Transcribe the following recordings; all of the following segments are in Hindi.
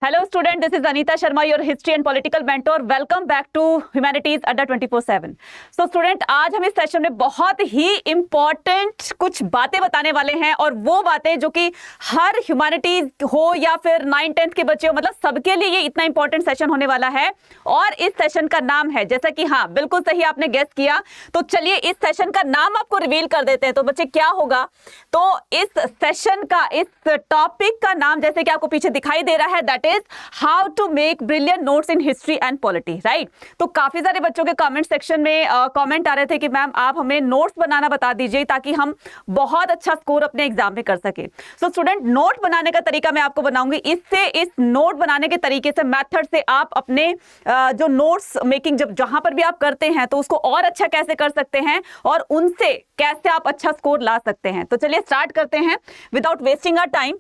Hello student, this is Anita Sharma, your history and political mentor. Welcome back to Humanities Adda 24/7. So student, आज हम इस सेशन में बहुत ही इम्पोर्टेंट कुछ बातें बताने वाले हैं और वो बातें जो कि हर ह्यूमैनिटीज हो या फिर 9-10 के बच्चे हो, मतलब सबके लिए ये इतना इम्पोर्टेंट सेशन होने वाला है। और इस सेशन का नाम है, जैसा कि हाँ बिल्कुल सही आपने गेस किया, तो चलिए इस सेशन का नाम आपको रिवील कर देते हैं। तो बच्चे क्या होगा, तो इस सेशन का, इस टॉपिक का नाम जैसे कि आपको पीछे दिखाई दे रहा है, that is how to make brilliant notes in history and polity, right. तो काफी सारे बच्चों के कमेंट सेक्शन में कमेंट आ रहे थे कि मैम आप हमें नोट्स बनाना बता दीजिए ताकि हम बहुत अच्छा स्कोर अपने एग्जाम में कर सके। सो स्टूडेंट, नोट बनाने का तरीका मैं आपको बनाऊंगी। इससे, इस नोट बनाने के तरीके से, मेथड से आप अपने जो नोट्स मेकिंग जहां पर भी आप करते हैं तो उसको और अच्छा कैसे कर सकते हैं और उनसे कैसे आप अच्छा स्कोर ला सकते हैं। तो चलिए स्टार्ट करते हैं without wasting our time,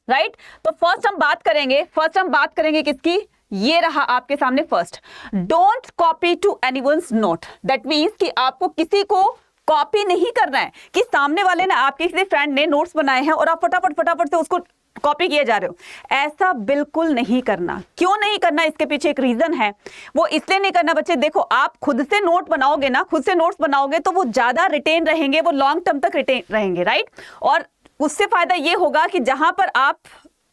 right. तो फर्स्ट हम बात करेंगे किसकी, ये रहा आपके सामने first, don't copy to anyone's note. That means कि आपको किसी को कॉपी नहीं करना है कि सामने वाले ने, आपके किसी फ्रेंड ने नोट्स बनाए हैं और आप फटाफट से उसको कॉपी किए जा रहे हो। ऐसा बिल्कुल नहीं करना। क्यों नहीं करना, इसके पीछे एक रीजन है। वो इसलिए नहीं करना बच्चे, देखो आप खुद से नोट बनाओगे ना, खुद से नोट्स बनाओगे तो वो ज्यादा रिटेन रहेंगे, वो लॉन्ग टर्म तक रिटेन रहेंगे, राइट। और उससे फायदा ये होगा कि जहां पर आप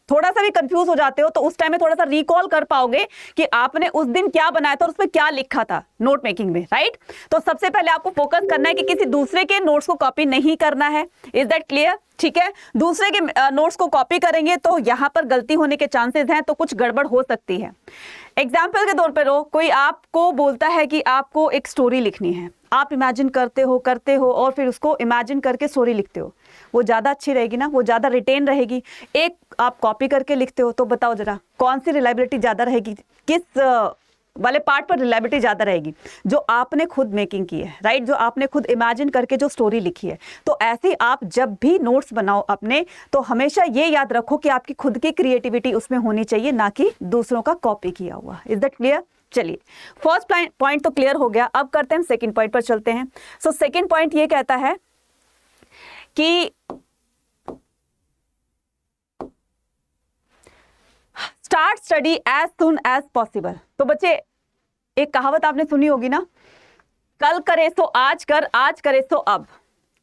थोड़ा सा भी कंफ्यूज हो जाते हो तो उस टाइम में थोड़ा सा रिकॉल कर पाओगे कि आपने उस दिन क्या बनाया था और उसमें क्या लिखा था नोट मेकिंग में, राइट। तो सबसे पहले आपको फोकस करना है कि किसी दूसरे के नोट्स को कॉपी नहीं करना है। Is that clear? ठीक है। दूसरे के नोट्स को कॉपी करेंगे तो यहां पर गलती होने के चांसेस हैं, तो कुछ गड़बड़ हो सकती है। एग्जाम्पल के तौर पर कोई आपको बोलता है कि आपको एक स्टोरी लिखनी है, आप इमेजिन करते हो और फिर उसको इमेजिन करके स्टोरी लिखते हो, वो ज़्यादा अच्छी रहेगी ना, वो ज़्यादा रिटेन रहेगी। एक आप कॉपी करके लिखते हो, तो बताओ जरा कौन सी रिलायबिलिटी ज़्यादा रहेगी, किस वाले पार्ट पर रिलायबिलिटी ज़्यादा रहेगी, जो आपने खुद मेकिंग की है, राइट, जो आपने खुद इमेजिन करके जो स्टोरी लिखी है। तो ऐसे आप जब भी नोट्स बनाओ अपने, तो हमेशा ये याद रखो कि आपकी खुद की क्रिएटिविटी उसमें होनी चाहिए, ना कि दूसरों का कॉपी किया हुआ। Is that clear? चलिए, फर्स्ट पॉइंट तो क्लियर हो गया। अब करते हैं सेकंड पॉइंट पर चलते हैं। सो सेकंड पॉइंट ये कहता है कि start study as soon as possible. तो बच्चे, एक कहावत आपने सुनी होगी ना, कल करे सो आज कर, आज करे सो अब।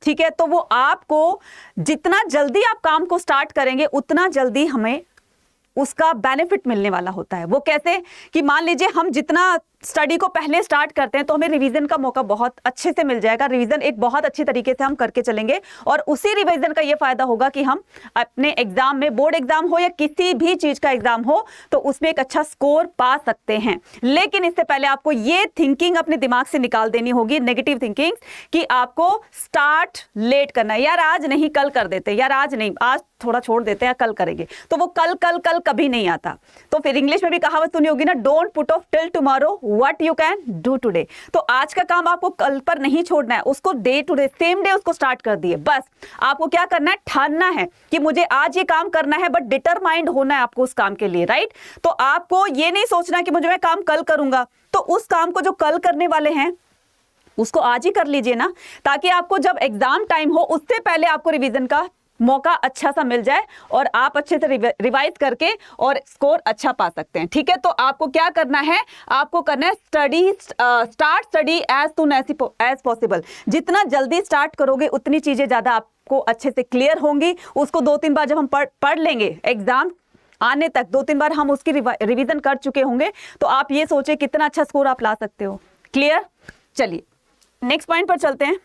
ठीक है, तो वो आपको जितना जल्दी आप काम को स्टार्ट करेंगे उतना जल्दी हमें उसका बेनिफिट मिलने वाला होता है। वो कैसे, कि मान लीजिए हम जितना स्टडी को पहले स्टार्ट करते हैं तो हमें रिवीजन का मौका बहुत अच्छे से मिल जाएगा। रिवीजन एक बहुत अच्छी तरीके से हम करके चलेंगे और उसी रिवीजन का ये फायदा होगा कि हम अपने एग्जाम में, बोर्ड एग्जाम हो या किसी भी चीज का एग्जाम हो, तो उसमें एक अच्छा स्कोर पा सकते हैं। लेकिन इससे पहले आपको ये थिंकिंग अपने दिमाग से निकाल देनी होगी, नेगेटिव थिंकिंग, कि आपको स्टार्ट लेट करना है। यार आज नहीं, कल कर देते, यार आज नहीं, आज थोड़ा छोड़ देते हैं, कल करेंगे। तो वो कल कल कल कभी नहीं आता। तो फिर इंग्लिश में भी कहावत सुनी होगी ना, don't put off till tomorrow what you can do today. तो आज का काम आपको कल पर नहीं छोड़ना है, उसको day to day, same day उसको स्टार्ट कर दिए। बस आपको क्या करना है, ठानना है कि मुझे आज ये काम करना है, बट डिटरमाइंड होना है आपको उस काम के लिए, राइट। तो आपको ये नहीं सोचना कि मुझे, मैं काम कल करूंगा, तो उस काम को जो कल करने वाले हैं उसको आज ही कर लीजिए ना, ताकि आपको जब एग्जाम टाइम हो उससे पहले आपको रिवीजन का मौका अच्छा सा मिल जाए और आप अच्छे से रिवाइज करके और स्कोर अच्छा पा सकते हैं। ठीक है, तो आपको क्या करना है, आपको करना है start study as soon as possible. जितना जल्दी स्टार्ट करोगे उतनी चीजें ज्यादा आपको अच्छे से क्लियर होंगी। उसको 2-3 बार जब हम पढ़ लेंगे, एग्जाम आने तक 2-3 बार हम उसकी रिवीजन कर चुके होंगे, तो आप ये सोचे कितना अच्छा स्कोर आप ला सकते हो। क्लियर? चलिए नेक्स्ट पॉइंट पर चलते हैं।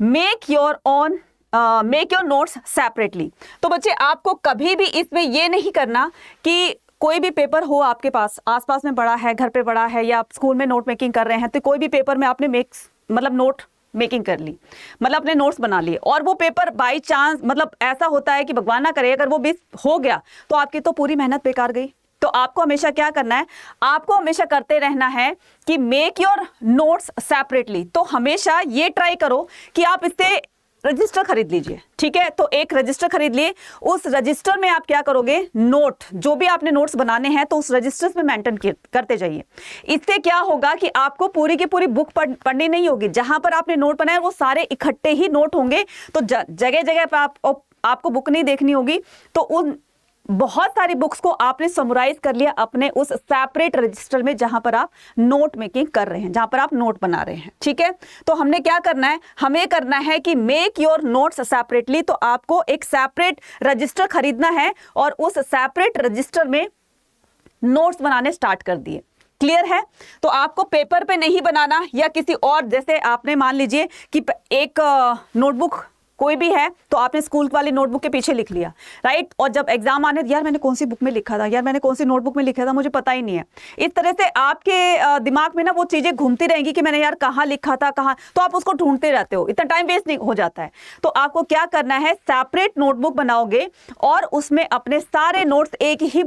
Make your notes separately. तो बच्चे, आपको कभी भी इसमें ये नहीं करना कि कोई भी पेपर हो आपके पास, आसपास में पड़ा है, घर पे पड़ा है, या आप स्कूल में नोट मेकिंग कर रहे हैं, तो कोई भी पेपर में आपने नोट मेकिंग कर ली, मतलब अपने नोट्स बना लिए, और वो पेपर बाय चांस, मतलब ऐसा होता है कि भगवान ना करे अगर वो मिस हो गया तो आपकी तो पूरी मेहनत बेकार गई। तो आपको हमेशा क्या करना है, आपको हमेशा करते रहना है कि मेक योर नोट्स सेपरेटली। तो हमेशा ये ट्राई करो कि आप इससे रजिस्टर खरीद लीजिए, ठीक है। तो एक रजिस्टर खरीद लिए, उस रजिस्टर में आप क्या करोगे, नोट, जो भी आपने नोट्स बनाने हैं तो उस रजिस्टर में मेंशन करते जाइए। इससे क्या होगा कि आपको पूरी की पूरी बुक पढ़नी नहीं होगी, जहां पर आपने नोट बनाए वो सारे इकट्ठे ही नोट होंगे, तो जगह जगह पर आपको बुक नहीं देखनी होगी। तो उन बहुत सारी बुक्स को आपने समराइज कर लिया अपने उस सेपरेट रजिस्टर में, जहां पर आप नोट मेकिंग कर रहे हैं, जहां पर आप नोट बना रहे हैं, ठीक है। तो हमने क्या करना है, हमें करना है कि मेक योर नोट्स सेपरेटली। तो आपको एक सेपरेट रजिस्टर खरीदना है और उस सेपरेट रजिस्टर में नोट्स बनाने स्टार्ट कर दिए। क्लियर है? तो आपको पेपर पे नहीं बनाना, या किसी और, जैसे आपने मान लीजिए कि एक नोटबुक कोई भी है तो आपने स्कूल वाली नोटबुक के पीछे लिख लिया, राइट। और जब एग्जाम आने, यार मैंने कौन सी बुक में लिखा था, यार मैंने कौन सी नोटबुक में लिखा था, मुझे पता ही नहीं है। इस तरह से आपके दिमाग में ना वो चीजें घूमती रहेंगी कि मैंने यार कहाँ लिखा था, कहाँ, तो आप उसको ढूंढते रहते हो, इतना टाइम वेस्ट नहीं हो जाता है। तो आपको क्या करना है, सेपरेट नोटबुक बनाओगे और उसमें अपने सारे नोट्स एक ही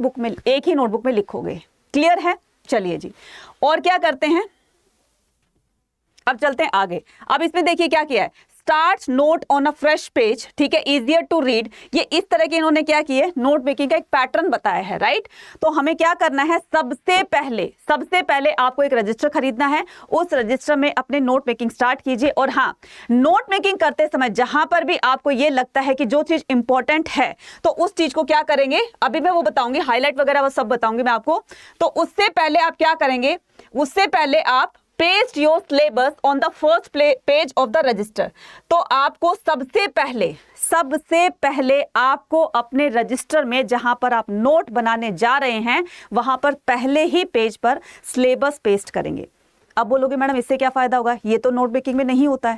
नोटबुक में लिखोगे। क्लियर है? चलिए जी, और क्या करते हैं, अब चलते हैं आगे। अब इसमें देखिए क्या किया है, start note on a fresh page, ठीक है, इजियर टू रीड। ये इस तरह के इन्होंने क्या किए, नोट मेकिंग का एक पैटर्न बताया है, राइट। तो हमें क्या करना है, सबसे पहले आपको एक रजिस्टर खरीदना है, उस रजिस्टर में अपने नोट मेकिंग स्टार्ट कीजिए। और हाँ, नोट मेकिंग करते समय जहां पर भी आपको ये लगता है कि जो चीज इंपॉर्टेंट है, तो उस चीज को क्या करेंगे, अभी मैं वो बताऊंगी, हाईलाइट वगैरह वो सब बताऊंगी मैं आपको। तो उससे पहले आप क्या करेंगे, उससे पहले आप paste your syllabus on the first page of the register. तो आपको सबसे पहले आपको अपने रजिस्टर में, जहां पर आप नोट बनाने जा रहे हैं, वहां पर पहले ही पेज पर सिलेबस पेस्ट करेंगे। अब बोलोगे मैडम इससे क्या फायदा होगा, ये तो नोट मेकिंग में नहीं होता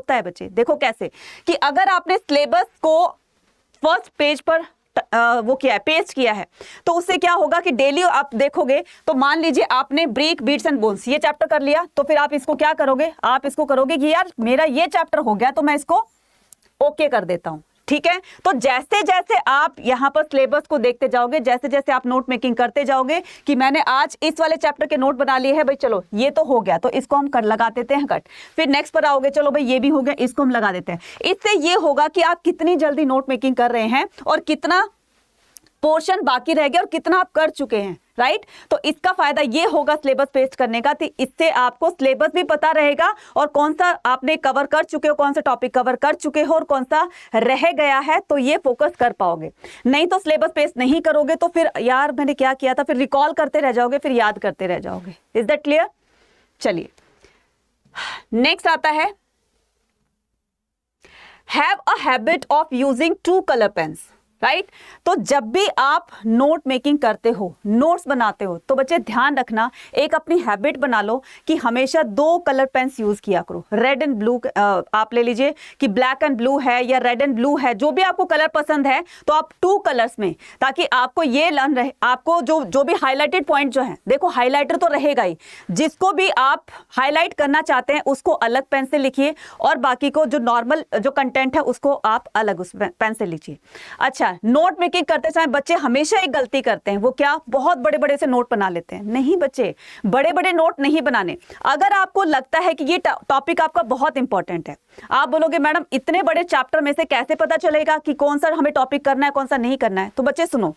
है बच्चे। देखो कैसे, कि अगर आपने सिलेबस को फर्स्ट पेज पर वो किया है, पेस्ट किया है, तो उससे क्या होगा कि डेली आप देखोगे, तो मान लीजिए आपने ब्रेक, बीट्स एंड बोन्स ये चैप्टर कर लिया, तो फिर आप इसको क्या करोगे, आप इसको करोगे कि यार मेरा ये चैप्टर हो गया, तो मैं इसको ओके कर देता हूं, ठीक है। तो जैसे जैसे आप यहां पर सिलेबस को देखते जाओगे, जैसे जैसे आप नोट मेकिंग करते जाओगे कि मैंने आज इस वाले चैप्टर के नोट बना लिए हैं, भाई चलो ये तो हो गया, तो इसको हम कर लगा देते हैं कट। फिर नेक्स्ट पर आओगे, चलो भाई ये भी हो गया, इसको हम लगा देते हैं। इससे ये होगा कि आप कितनी जल्दी नोट मेकिंग कर रहे हैं और कितना पोर्शन बाकी रह गया और कितना आप कर चुके हैं, राइट। तो इसका फायदा ये होगा सिलेबस पेस्ट करने का, तो इससे आपको सिलेबस भी पता रहेगा और कौन सा आपने कवर कर चुके हो, कौन सा टॉपिक कवर कर चुके हो और कौन सा रह गया है, तो ये फोकस कर पाओगे। नहीं तो सिलेबस पेस्ट नहीं करोगे तो फिर यार मैंने क्या किया था, फिर रिकॉल करते रह जाओगे, फिर याद करते रह जाओगे। Is that clear? चलिए नेक्स्ट आता है, have a habit of using 2 colour pens, right. तो जब भी आप नोट मेकिंग करते हो, नोट्स बनाते हो, तो बच्चे ध्यान रखना, एक अपनी हैबिट बना लो कि हमेशा 2 कलर पेन्स यूज किया करो। रेड एंड ब्लू, आप ले लीजिए कि ब्लैक एंड ब्लू है या रेड एंड ब्लू है, जो भी आपको कलर पसंद है, तो आप 2 कलर्स में, ताकि आपको ये लर्न रहे, आपको जो भी हाईलाइटेड पॉइंट जो है, देखो हाईलाइटर तो रहेगा ही, जिसको भी आप हाईलाइट करना चाहते हैं उसको अलग पेन से लिखिए और बाकी को जो नॉर्मल जो कंटेंट है उसको आप अलग उस पेन से लिखिए। अच्छा, नोट मेकिंग करते समय बच्चे हमेशा एक गलती करते हैं, वो क्या, बहुत बड़े बड़े से नोट बना लेते हैं। नहीं बच्चे, बड़े बड़े नोट नहीं बनाने। अगर आपको लगता है कि ये टॉपिक आपका बहुत इंपॉर्टेंट है, आप बोलोगे मैडम इतने बड़े चैप्टर में से कैसे पता चलेगा कि कौन सा हमें टॉपिक करना है, कौन सा नहीं करना है। तो बच्चे सुनो,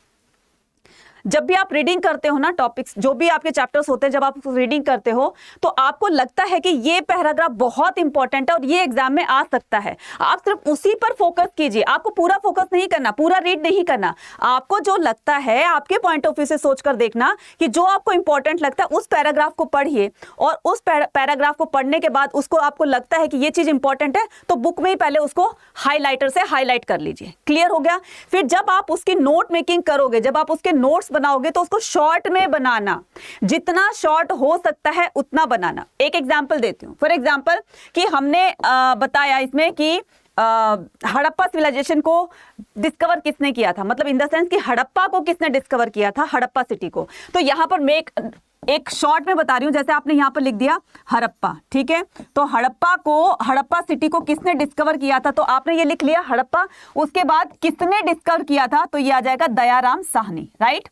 जब भी आप रीडिंग करते हो ना, टॉपिक्स जो भी आपके चैप्टर्स होते हैं, जब आप रीडिंग करते हो तो आपको लगता है कि ये पैराग्राफ बहुत इंपॉर्टेंट है और ये एग्जाम में आ सकता है, आप सिर्फ उसी पर फोकस कीजिए। आपको पूरा फोकस नहीं करना, पूरा रीड नहीं करना। आपको जो लगता है, आपके पॉइंट ऑफ व्यू से सोचकर देखना कि जो आपको इंपॉर्टेंट लगता है उस पैराग्राफ को पढ़िए, और उस पैराग्राफ को पढ़ने के बाद उसको आपको लगता है कि ये चीज इंपॉर्टेंट है, तो बुक में ही पहले उसको हाईलाइटर से हाईलाइट कर लीजिए। क्लियर हो गया? फिर जब आप उसकी नोट मेकिंग करोगे, जब आप उसके नोट्स बनाओगे, तो उसको शॉर्ट में बनाना, जितना शॉर्ट हो सकता है उतना बनाना। एक एग्जांपल देती हूं। फॉर एग्जांपल कि हमने बताया इसमें कि हड़प्पा सिविलाइजेशन को डिस्कवर किसने किया था, मतलब इन द सेंस कि हड़प्पा को किसने डिस्कवर किया था, हड़प्पा सिटी को। तो यहां पर मैं एक शॉर्ट में बता रही हूं, जैसे आपने यहां पर लिख दिया हड़प्पा, ठीक है। तो हड़प्पा सिटी को किसने डिस्कवर किया था, तो आपने ये लिख लिया हड़प्पा। उसके बाद किसने डिस्कवर किया था, तो ये आ जाएगा दयाराम साहनी, राइट।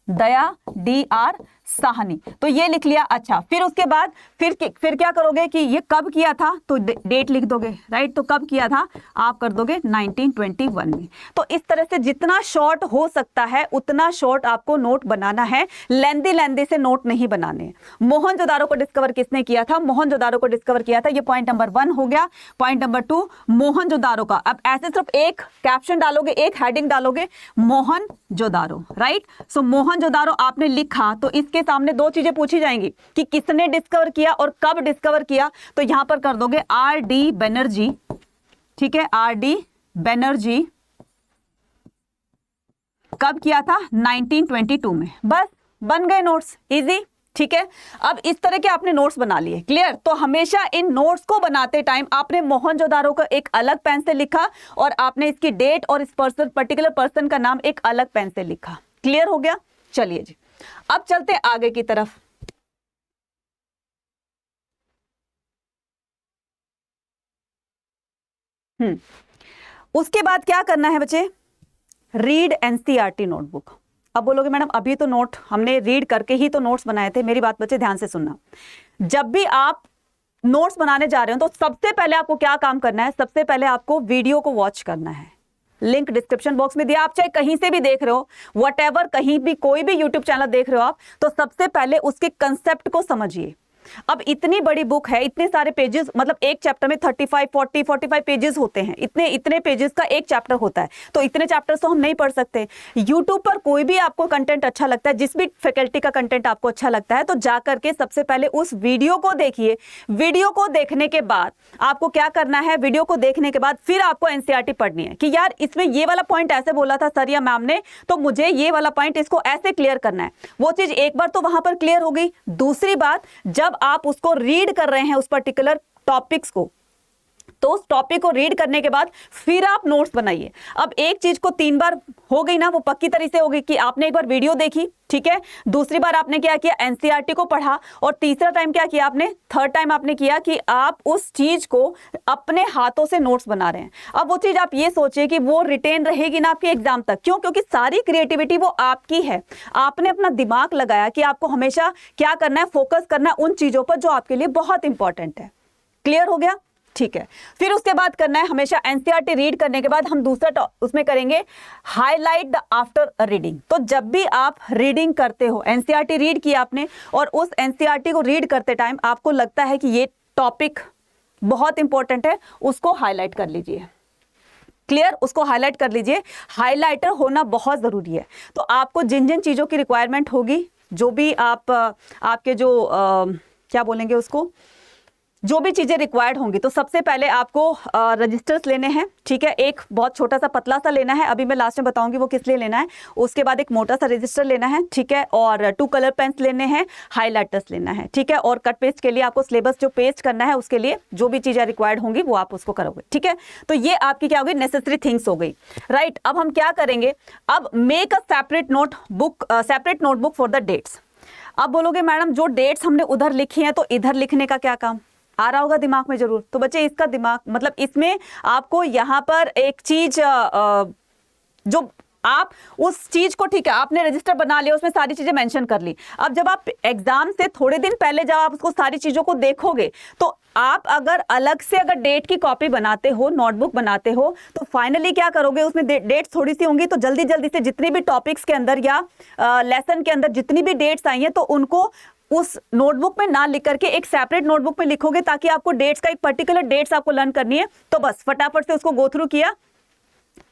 दया DR साहनी, तो ये लिख लिया। अच्छा, फिर उसके बाद फिर क्या करोगे कि ये कब किया था, तो डेट लिख दोगे, राइट। तो कब किया था, आप कर दोगे 1921 में। तो इस तरह से जितना शॉर्ट हो सकता है उतना शॉर्ट आपको नोट बनाना है, लेंदी से नोट नहीं बनाने। मोहनजोदारो को डिस्कवर किसने किया था, मोहनजोदारो को डिस्कवर किया था, ये पॉइंट नंबर 1 हो गया। पॉइंट नंबर 2, मोहनजोदारो का, अब ऐसे सिर्फ एक कैप्शन डालोगे, एक हेडिंग डालोगे, मोहनजोदारो, राइट। सो मोहनजोदारो आपने लिखा तो इसके सामने 2 चीजें पूछी जाएंगी कि किसने डिस्कवर किया और कब डिस्कवर किया। तो यहां पर कर दोगे R.D. बनर्जी, ठीक है, R.D. बनर्जी कब किया था, 1922 में। बस बन गए नोट्स, इजी, ठीक है। अब इस तरह के आपने नोट्स बना लिए, क्लियर। तो हमेशा इन नोट्स को बनाते टाइम आपने मोहनजोदारो का एक अलग पेन से लिखा और आपने इसकी डेट और इस पर्टिकुलर पर्सन का नाम एक अलग पेन से लिखा। क्लियर हो गया। चलिए जी, अब चलते आगे की तरफ। उसके बाद क्या करना है बच्चे, रीड एनसीईआरटी नोटबुक। अब बोलोगे मैडम अभी तो नोट हमने रीड करके ही तो नोट्स बनाए थे। मेरी बात बच्चे ध्यान से सुनना, जब भी आप नोट्स बनाने जा रहे हो तो सबसे पहले आपको क्या काम करना है, सबसे पहले आपको वीडियो को वॉच करना है। लिंक डिस्क्रिप्शन बॉक्स में दिया, आप चाहे कहीं से भी देख रहे हो, व्हाटएवर, कहीं भी कोई भी यूट्यूब चैनल देख रहे हो आप, तो सबसे पहले उसके कंसेप्ट को समझिए। अब इतनी बड़ी बुक है, इतने सारे पेजेस, मतलब एक चैप्टर में 35, 40, 45 पेजेस होते हैं, इतने पेजेस का एक चैप्टर होता है। तो इतने चैप्टर्स तो हम नहीं पढ़ सकते। यूट्यूब पर कोई भी आपको कंटेंट अच्छा लगता है, जिस भी फैकल्टी का कंटेंट आपको अच्छा लगता है, तो जा करके सबसे पहले उस वीडियो को देखिए। वीडियो को देखने के बाद आपको क्या करना है, वीडियो को देखने के बाद फिर आपको एनसीईआरटी पढ़नी है कि यार इसमें ये वाला पॉइंट ऐसे बोला था सर या मैम ने, तो मुझे ये वाला पॉइंट इसको ऐसे क्लियर करना है। वो चीज एक बार तो वहां पर क्लियर हो गई। दूसरी बात, जब आप उसको रीड कर रहे हैं उस पर्टिकुलर टॉपिक्स को, तो उस टॉपिक को रीड करने के बाद फिर आप नोट्स बनाइए। अब एक चीज को 3 बार हो गई ना, वो पक्की तरह से हो गई कि आपने एक बार वीडियो देखी, ठीक है, दूसरी बार आपने क्या किया, एनसीईआरटी को पढ़ा, और तीसरा टाइम क्या किया आपने, थर्ड टाइम आपने किया कि आप उस चीज को अपने हाथों से नोट्स बना रहे हैं। अब वो चीज आप ये सोचिए कि वो रिटेन रहेगी ना आपके एग्जाम तक। क्यों? क्योंकि सारी क्रिएटिविटी वो आपकी है। आपने अपना दिमाग लगाया कि आपको हमेशा क्या करना है, फोकस करना है उन चीजों पर जो आपके लिए बहुत इंपॉर्टेंट है। क्लियर हो गया? ठीक है। फिर उसके बाद करना है, हमेशा एनसीईआरटी रीड करने के बाद हम दूसरा उसमें करेंगे हाईलाइट द आफ्टर रीडिंग। तो जब भी आप रीडिंग करते हो, एनसीईआरटी रीड किया आपने और उस एनसीईआरटी को रीड करते टाइम आपको लगता है कि ये टॉपिक बहुत इंपॉर्टेंट है, उसको हाईलाइट कर लीजिए। क्लियर? उसको हाईलाइट कर लीजिए। हाईलाइटर होना बहुत जरूरी है। तो आपको जिन जिन चीजों की रिक्वायरमेंट होगी, जो भी आपके जो क्या बोलेंगे उसको, जो भी चीजें रिक्वायर्ड होंगी, तो सबसे पहले आपको रजिस्टर्स लेने हैं, ठीक है। एक बहुत छोटा सा पतला सा लेना है, अभी मैं लास्ट में बताऊंगी वो किस लिए लेना है। उसके बाद एक मोटा सा रजिस्टर लेना है, ठीक है, और 2 कलर पेन्स लेने हैं, हाईलाइटर्स लेना है, ठीक है, और कट पेस्ट के लिए आपको सिलेबस जो पेस्ट करना है उसके लिए जो भी चीजें रिक्वायर्ड होंगी वो आप उसको करोगे, ठीक है। तो ये आपकी क्या होगी, नेसेसरी थिंग्स हो गई, राइट। अब हम क्या करेंगे, अब make a separate notebook for the dates. अब बोलोगे मैडम जो डेट्स हमने उधर लिखी हैं तो इधर लिखने का क्या काम, आ रहा होगा दिमाग में जरूर। तो बच्चे इसका दिमाग मतलब इसमें आपको यहाँ पर एक चीज जो आप उस चीज को, ठीक है, आपने रजिस्टर बना लिया, उसमें सारी चीजें मेंशन कर ली। अब जब आप एग्जाम से थोड़े दिन पहले जब आप उसको सारी चीजों को देखोगे, तो आप अगर अलग से अगर डेट की कॉपी बनाते हो, नोटबुक बनाते हो, तो फाइनली क्या करोगे, उसमें डेट्स थोड़ी सी होंगी, तो जल्दी जल्दी से जितनी भी टॉपिक्स के अंदर या लेसन के अंदर जितनी भी डेट्स आई हैं, तो उनको उस नोटबुक में ना लिख करके एक सेपरेट नोटबुक में लिखोगे, ताकि आपको डेट्स का एक पर्टिकुलर डेट्स आपको लर्न करनी है, तो बस फटाफट से उसको गो थ्रू किया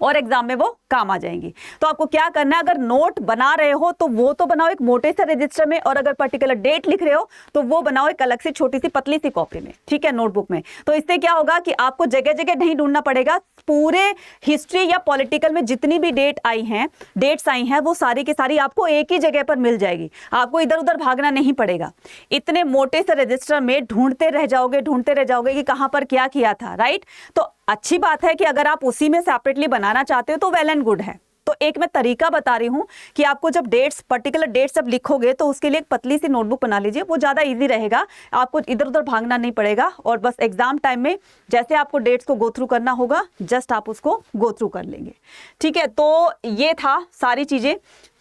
और एग्जाम में वो काम आ जाएंगी। तो आपको क्या करना है, अगर नोट बना रहे हो तो वो तो बनाओ एक मोटे से रजिस्टर में, और अगर पर्टिकुलर डेट लिख रहे हो तो वो बनाओ एक अलग से छोटी सी पतली सी कॉपी में, ठीक है, नोटबुक में। तो इससे क्या होगा कि आपको जगह जगह नहीं ढूंढना पड़ेगा। पूरे हिस्ट्री या पॉलिटिकल में जितनी भी डेट्स आई हैं वो सारी की सारी आपको एक ही जगह पर मिल जाएगी। आपको इधर उधर भागना नहीं पड़ेगा। इतने मोटे से रजिस्टर में ढूंढते रह जाओगे कि कहां पर क्या किया था, राइट। तो अच्छी बात है कि अगर आप उसी में सेपरेटली बनाना चाहते हो तो वेल एंड गुड है, तो एक मैं तरीका बता रही हूँ कि आपको जब डेट्स, पर्टिकुलर डेट्स जब लिखोगे तो उसके लिए एक पतली सी नोटबुक बना लीजिए, वो ज़्यादा ईजी रहेगा, आपको इधर उधर भागना नहीं पड़ेगा और बस एग्जाम टाइम में जैसे आपको डेट्स को गो थ्रू करना होगा जस्ट आप उसको गो थ्रू कर लेंगे। ठीक है, तो ये था सारी चीज़ें।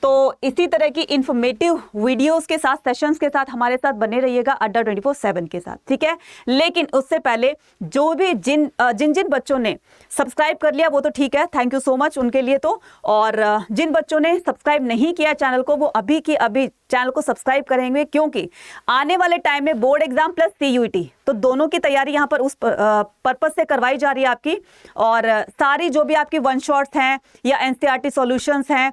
तो इसी तरह की इंफॉर्मेटिव वीडियोस के साथ, सेशंस के साथ हमारे साथ बने रहिएगा अड्डा 24/7 के साथ। ठीक है, लेकिन उससे पहले जो भी जिन जिन बच्चों ने सब्सक्राइब कर लिया वो तो ठीक है, थैंक यू सो मच उनके लिए तो, और जिन बच्चों ने सब्सक्राइब नहीं किया चैनल को वो अभी की अभी चैनल को सब्सक्राइब करेंगे, क्योंकि आने वाले टाइम में बोर्ड एग्जाम प्लस CUET तो दोनों की तैयारी यहाँ पर उस पर्पज से करवाई जा रही है आपकी। और सारी जो भी आपकी वन शॉट्स हैं या NCERT सॉल्यूशंस हैं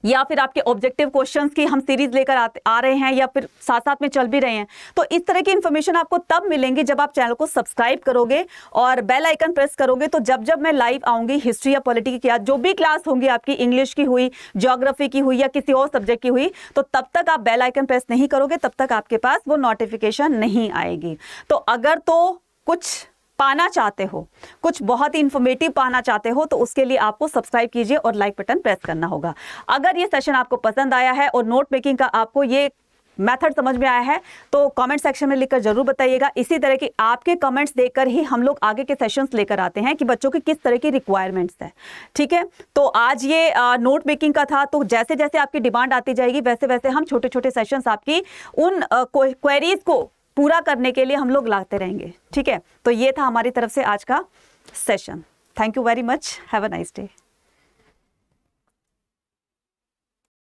या फिर आपके ऑब्जेक्टिव क्वेश्चंस की हम सीरीज लेकर आ रहे हैं या फिर साथ साथ में चल भी रहे हैं, तो इस तरह की इंफॉर्मेशन आपको तब मिलेंगी जब आप चैनल को सब्सक्राइब करोगे और बेल आइकन प्रेस करोगे। तो जब जब मैं लाइव आऊंगी, हिस्ट्री या पॉलिटी की जो भी क्लास होंगी आपकी, इंग्लिश की हुई, ज्योग्राफी की हुई या किसी और सब्जेक्ट की हुई, तो तब तक आप बेल आइकन प्रेस नहीं करोगे, तब तक आपके पास वो नोटिफिकेशन नहीं आएगी। तो अगर तो कुछ पाना चाहते हो, कुछ बहुत ही इंफॉर्मेटिव पाना चाहते हो, तो उसके लिए आपको सब्सक्राइब कीजिए और लाइक बटन प्रेस करना होगा। अगर ये सेशन आपको पसंद आया है और नोट मेकिंग का आपको ये मेथड समझ में आया है तो कमेंट सेक्शन में लिखकर जरूर बताइएगा। इसी तरह के आपके कमेंट्स देखकर ही हम लोग आगे के सेशंस लेकर आते हैं कि बच्चों की किस तरह की रिक्वायरमेंट्स है। ठीक है, तो आज ये नोट मेकिंग का था, तो जैसे जैसे आपकी डिमांड आती जाएगी वैसे वैसे हम छोटे छोटे सेशंस आपकी उन क्वेरीज को पूरा करने के लिए हम लोग लाते रहेंगे। ठीक है, तो ये था हमारी तरफ से आज का session. Thank you very much, have a nice day.